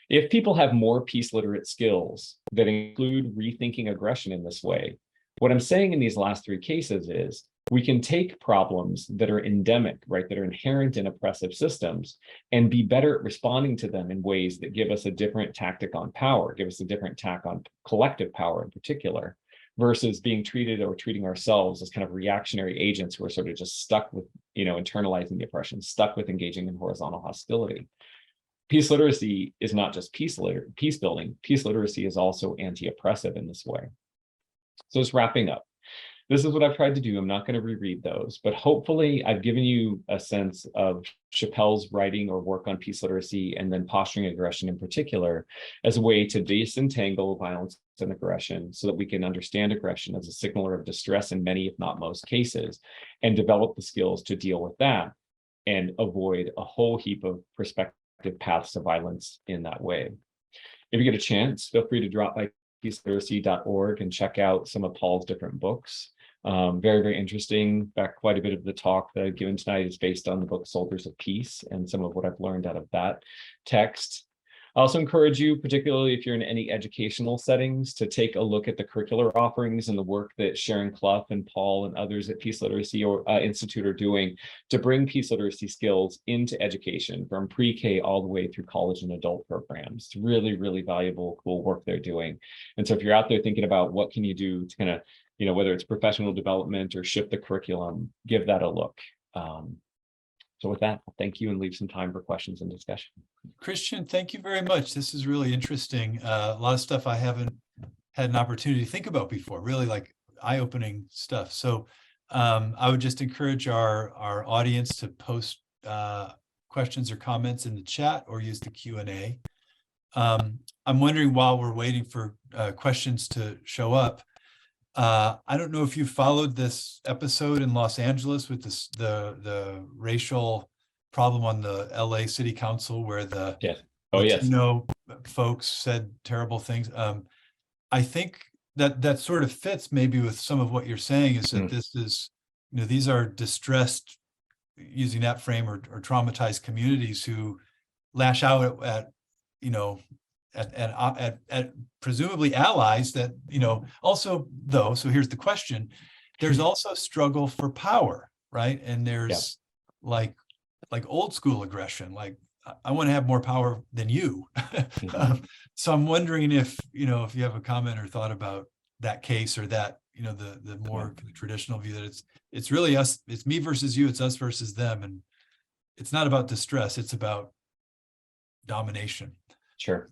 Speaker 2: If people have more peace literate skills that include rethinking aggression in this way, what I'm saying in these last three cases is we can take problems that are endemic, right, that are inherent in oppressive systems, and be better at responding to them in ways that give us a different tactic on power, give us a different tack on collective power in particular, versus being treated or treating ourselves as kind of reactionary agents who are sort of just stuck with, internalizing the oppression, stuck with engaging in horizontal hostility. Peace literacy is not just peace building. Peace literacy is also anti-oppressive in this way. So just wrapping up, this is what I've tried to do. I'm not going to reread those, but hopefully I've given you a sense of Chappelle's writing or work on peace literacy and then posturing aggression in particular as a way to disentangle violence and aggression so that we can understand aggression as a signaler of distress in many, if not most cases, and develop the skills to deal with that and avoid a whole heap of prospective paths to violence in that way. If you get a chance, feel free to drop by peaceliteracy.org and check out some of Paul's different books. Very, very interesting. In fact, quite a bit of the talk that I've given tonight is based on the book Soldiers of Peace and some of what I've learned out of that text. I also encourage you, particularly if you're in any educational settings, to take a look at the curricular offerings and the work that Sharon Clough and Paul and others at Peace Literacy Institute are doing to bring peace literacy skills into education from pre-K all the way through college and adult programs. It's really, really valuable, cool work they're doing. And so if you're out there thinking about what can you do to kind of, whether it's professional development or shift the curriculum, give that a look. So with that, I'll thank you and leave some time for questions and discussion.
Speaker 1: Christian, thank you very much. This is really interesting. A lot of stuff I haven't had an opportunity to think about before, really like eye-opening stuff. So I would just encourage our audience to post questions or comments in the chat or use the Q&A. I'm wondering, while we're waiting for questions to show up, I don't know if you followed this episode in Los Angeles with the racial problem on the LA City Council, where the
Speaker 2: Yes. Oh, yes.
Speaker 1: Latino folks said terrible things. I think that sort of fits maybe with some of what you're saying, is that this is, these are distressed, using that frame, or traumatized communities who lash out at presumably allies that, also though, so here's the question, there's also struggle for power, right? And there's like old school aggression, like I want to have more power than you. So I'm wondering if you have a comment or thought about that case, or that, the more traditional view that it's really us, it's me versus you, it's us versus them. And it's not about distress, it's about domination.
Speaker 2: Sure.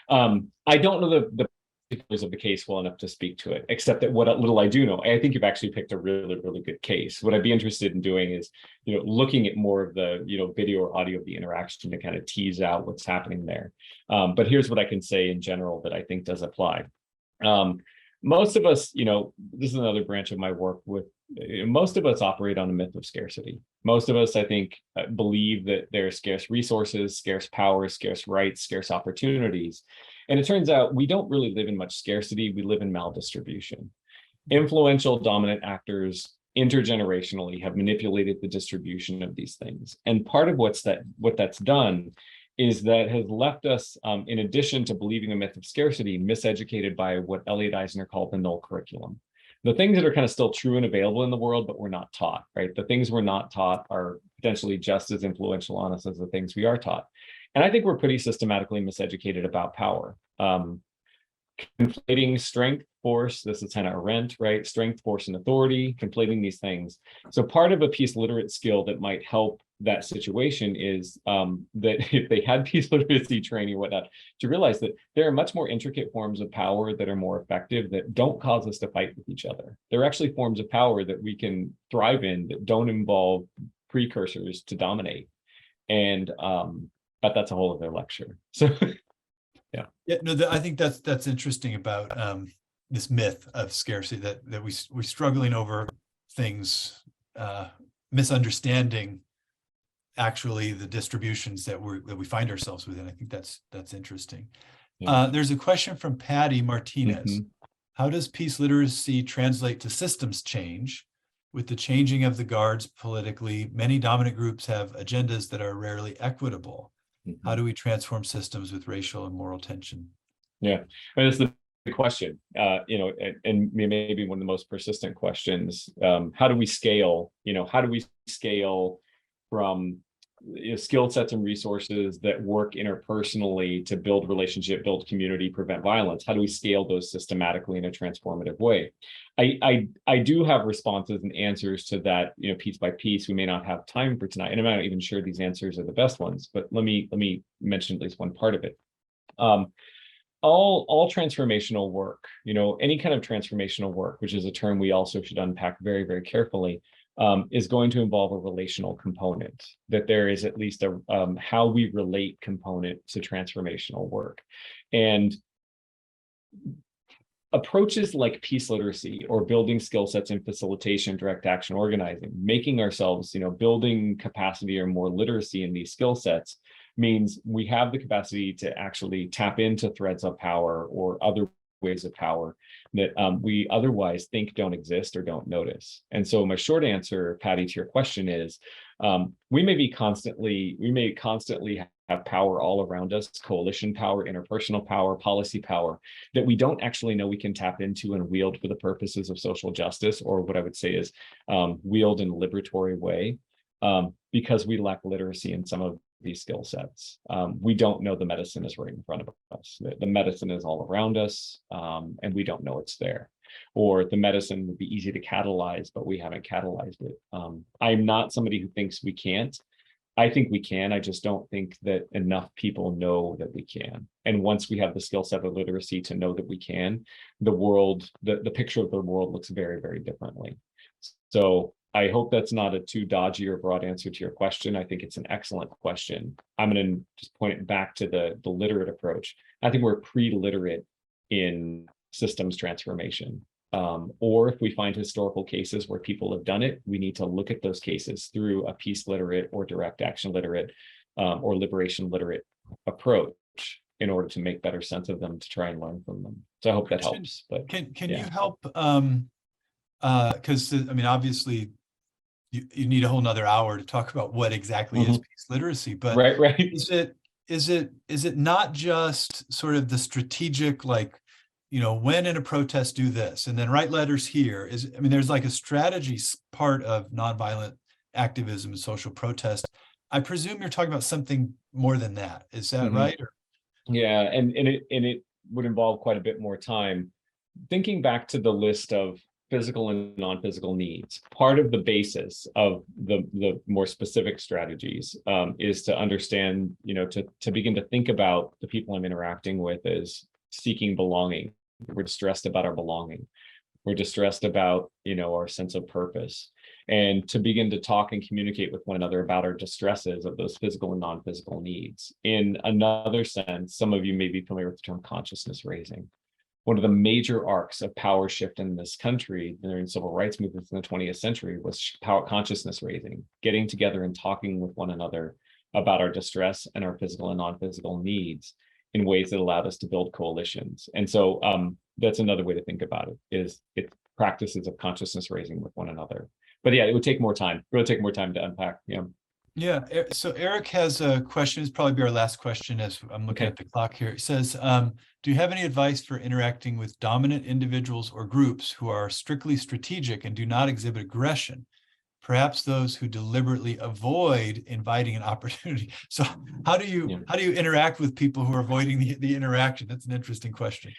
Speaker 2: I don't know the particulars of the case well enough to speak to it, except that what little I do know, I think you've actually picked a really, really good case. What I'd be interested in doing is, looking at more of the, video or audio of the interaction to kind of tease out what's happening there. But here's what I can say in general that I think does apply. Most of us, this is another branch of my work with, most of us operate on a myth of scarcity. Most of us, I think, believe that there are scarce resources, scarce power, scarce rights, scarce opportunities. And it turns out we don't really live in much scarcity. We live in maldistribution. Influential, dominant actors intergenerationally have manipulated the distribution of these things. And part of what that's done is that has left us, in addition to believing a myth of scarcity, miseducated by what Elliot Eisner called the null curriculum. The things that are kind of still true and available in the world, but we're not taught, right? The things we're not taught are potentially just as influential on us as the things we are taught. And I think we're pretty systematically miseducated about power. Conflating strength, force, this is Hannah Arendt, right? Strength, force, and authority, conflating these things. So part of a peace literate skill that might help that situation is that if they had peace literacy training or whatnot, to realize that there are much more intricate forms of power that are more effective, that don't cause us to fight with each other. There are actually forms of power that we can thrive in that don't involve precursors to dominate. And but that's a whole other lecture. So
Speaker 1: I think that's interesting about this myth of scarcity, that we're struggling over things, misunderstanding actually the distributions that we find ourselves within. I think that's interesting. There's a question from Patty Martinez. How does peace literacy translate to systems change? With the changing of the guards politically, many dominant groups have agendas that are rarely equitable. How do we transform systems with racial and moral tension? Yeah,
Speaker 2: that's the question. And maybe one of the most persistent questions. How do we scale? How do we scale from skill sets and resources that work interpersonally to build relationship, build community, prevent violence? How do we scale those systematically in a transformative way? I do have responses and answers to that, piece by piece. We may not have time for tonight, and I'm not even sure these answers are the best ones, but let me mention at least one part of it. All transformational work, any kind of transformational work, which is a term we also should unpack very, very carefully, is going to involve a relational component, that there is at least a how we relate component to transformational work. And approaches like peace literacy or building skill sets in facilitation, direct action organizing, making ourselves, building capacity or more literacy in these skill sets, means we have the capacity to actually tap into threads of power or other ways of power that we otherwise think don't exist or don't notice. And so my short answer, Patty, to your question is, we may constantly have power all around us, coalition power, interpersonal power, policy power, that we don't actually know we can tap into and wield for the purposes of social justice, or what I would say is wield in a liberatory way, because we lack literacy in some of these skill sets. We don't know the medicine is right in front of us. The medicine is all around us, and we don't know it's there. or the medicine would be easy to catalyze, but we haven't catalyzed it. I'm not somebody who thinks we can't. I think we can. I just don't think that enough people know that we can. And once we have the skill set of literacy to know that we can, the world, the picture of the world looks very, very differently. So I hope that's not a too dodgy or broad answer to your question. I think it's an excellent question. I'm going to just point it back to the literate approach. I think we're pre-literate in systems transformation. Or if we find historical cases where people have done it, we need to look at those cases through a peace literate or direct action literate or liberation literate approach in order to make better sense of them, to try and learn from them. So I hope that helps. But
Speaker 1: can
Speaker 2: yeah.
Speaker 1: you help? Because I mean, obviously, you need a whole nother hour to talk about what exactly is peace literacy. But
Speaker 2: right.
Speaker 1: is it not just sort of the strategic, like, when in a protest do this and then write letters here? I mean, there's like a strategy part of nonviolent activism and social protest. I presume you're talking about something more than that. Is that right? Or?
Speaker 2: Yeah, and it would involve quite a bit more time. Thinking back to the list of physical and non-physical needs, part of the basis of the more specific strategies is to understand, to begin to think about the people I'm interacting with as seeking belonging. We're distressed about our belonging. We're distressed about, our sense of purpose, and to begin to talk and communicate with one another about our distresses of those physical and non-physical needs. In another sense, some of you may be familiar with the term consciousness raising. One of the major arcs of power shift in this country during civil rights movements in the 20th century was power consciousness raising, getting together and talking with one another about our distress and our physical and non-physical needs in ways that allowed us to build coalitions. And so that's another way to think about it, is it's practices of consciousness raising with one another. But yeah, it would take more time. It would take more time to unpack.
Speaker 1: Yeah. So Eric has a question. It's probably be our last question as I'm looking at the clock here. It says, do you have any advice for interacting with dominant individuals or groups who are strictly strategic and do not exhibit aggression? Perhaps those who deliberately avoid inviting an opportunity. So how do you interact with people who are avoiding the interaction? That's an interesting question.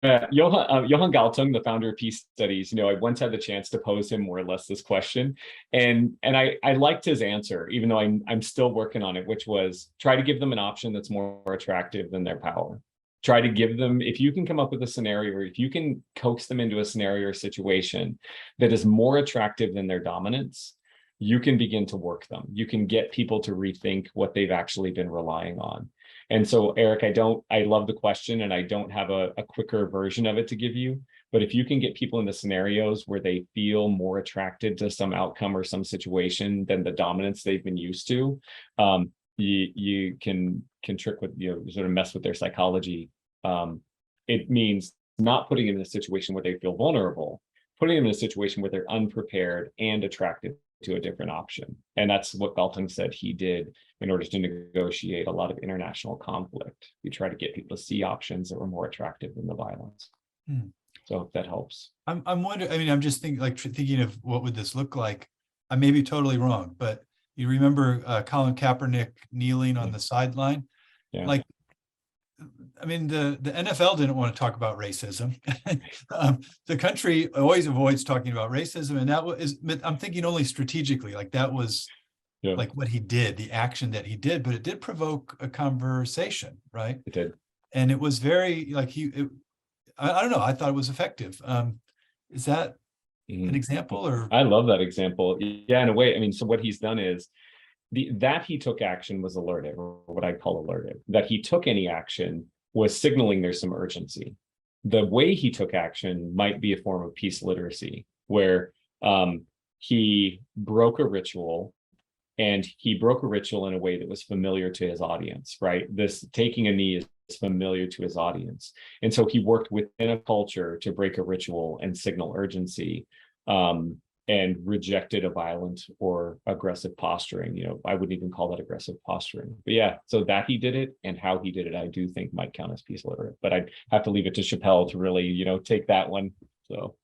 Speaker 2: Johan Galtung, the founder of Peace Studies, I once had the chance to pose him more or less this question, and I liked his answer, even though I'm still working on it, which was try to give them an option that's more attractive than their power. Try to give them, if you can come up with a scenario, or if you can coax them into a scenario or situation that is more attractive than their dominance, you can begin to work them. You can get people to rethink what they've actually been relying on. And so, Eric, I love the question, and I don't have a quicker version of it to give you. But if you can get people into scenarios where they feel more attracted to some outcome or some situation than the dominance they've been used to, you can trick with, sort of mess with their psychology. It means not putting them in a situation where they feel vulnerable, putting them in a situation where they're unprepared and attracted to a different option. And that's what Galtung said he did in order to negotiate a lot of international conflict. He tried to get people to see options that were more attractive than the violence. So if that helps.
Speaker 1: I'm wondering, I mean, I'm just thinking of what would this look like. I may be totally wrong, but you remember Colin Kaepernick kneeling on the sideline?
Speaker 2: Yeah.
Speaker 1: Like, I mean, the NFL didn't want to talk about racism. The country always avoids talking about racism, and that was, I'm thinking only strategically, like that was like what he did, the action that he did, but it did provoke a conversation, right?
Speaker 2: It did.
Speaker 1: And it was very like I don't know, I thought it was effective. Is that an example? Or
Speaker 2: I love that example. Yeah, in a way. I mean, so what he's done is that he took action was alertive, or what I call alertive. That he took any action was signaling there's some urgency. The way he took action might be a form of peace literacy, where he broke a ritual, and he broke a ritual in a way that was familiar to his audience, right? This taking a knee is familiar to his audience. And so he worked within a culture to break a ritual and signal urgency. And rejected a violent or aggressive posturing. I wouldn't even call that aggressive posturing. But yeah, so that he did it and how he did it, I do think might count as peace literate. But I'd have to leave it to Chappelle to really, take that one. So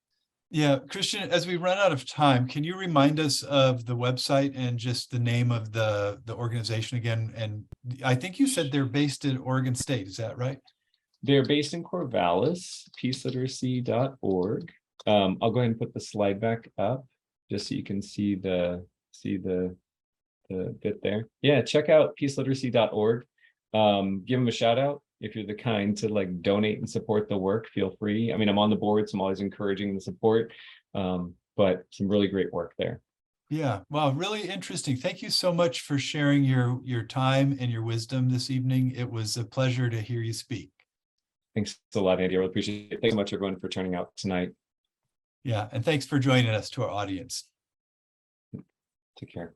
Speaker 1: yeah, Christian, as we run out of time, can you remind us of the website and just the name of the organization again? And I think you said they're based in Oregon State. Is that right?
Speaker 2: They're based in Corvallis, peaceliteracy.org. I'll go ahead and put the slide back up just so you can see the bit there. Yeah, check out peaceliteracy.org. Give them a shout out. If you're the kind to like donate and support the work, feel free. I mean, I'm on the board, so I'm always encouraging the support, but some really great work there.
Speaker 1: Yeah, wow, really interesting. Thank you so much for sharing your time and your wisdom this evening. It was a pleasure to hear you speak.
Speaker 2: Thanks a lot, Andy. I really appreciate it. Thanks so much, everyone, for turning out tonight.
Speaker 1: Yeah, and thanks for joining us to our audience.
Speaker 2: Take care.